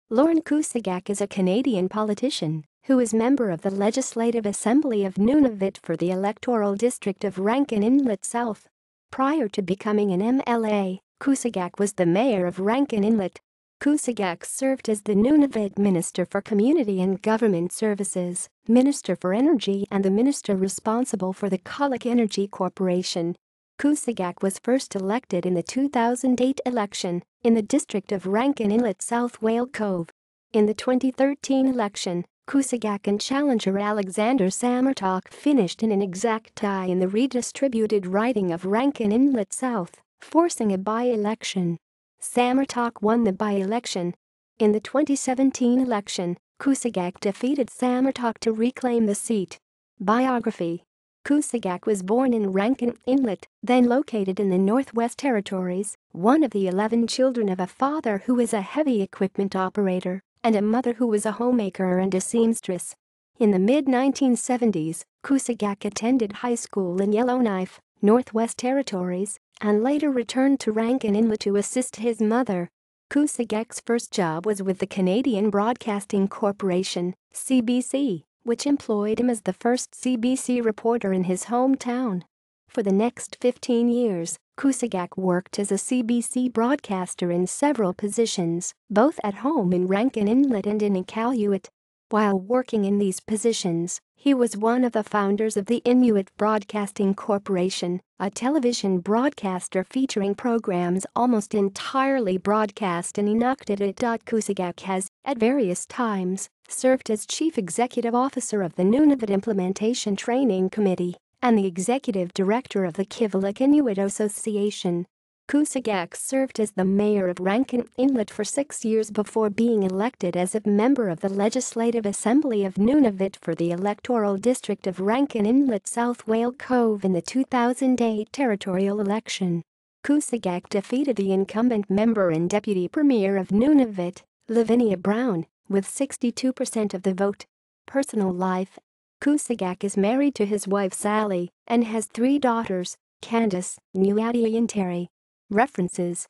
Lorne Kusugak is a Canadian politician who is member of the Legislative Assembly of Nunavut for the electoral district of Rankin Inlet South. Prior to becoming an MLA, Kusugak was the mayor of Rankin Inlet. Kusugak served as the Nunavut Minister for Community and Government Services, Minister for Energy and the Minister responsible for the Qulliq Energy Corporation. Kusugak was first elected in the 2008 election in the district of Rankin Inlet South Cove. In the 2013 election, Kusugak and challenger Alexander Sammurtok finished in an exact tie in the redistributed riding of Rankin Inlet South, forcing a by-election. Sammurtok won the by-election. In the 2017 election, Kusugak defeated Sammurtok to reclaim the seat. Biography. Kusugak was born in Rankin Inlet, then located in the Northwest Territories, one of the 11 children of a father who was a heavy equipment operator and a mother who was a homemaker and a seamstress. In the mid-1970s, Kusugak attended high school in Yellowknife, Northwest Territories, and later returned to Rankin Inlet to assist his mother. Kusugak's first job was with the Canadian Broadcasting Corporation, CBC, which employed him as the first CBC reporter in his hometown. For the next 15 years, Kusugak worked as a CBC broadcaster in several positions, both at home in Rankin Inlet and in Iqaluit. While working in these positions, he was one of the founders of the Inuit Broadcasting Corporation, a television broadcaster featuring programs almost entirely broadcast in Inuktitut. Kusugak has, at various times, served as Chief Executive Officer of the Nunavut Implementation Training Committee and the Executive Director of the Qulliq Inuit Association. Kusugak served as the mayor of Rankin Inlet for 6 years before being elected as a member of the Legislative Assembly of Nunavut for the electoral district of Rankin Inlet South Cove in the 2008 territorial election. Kusugak defeated the incumbent member and deputy premier of Nunavut, Lavinia Brown, with 62% of the vote. Personal life. Kusugak is married to his wife Sally and has 3 daughters, Candace, Nuadi and Terry. References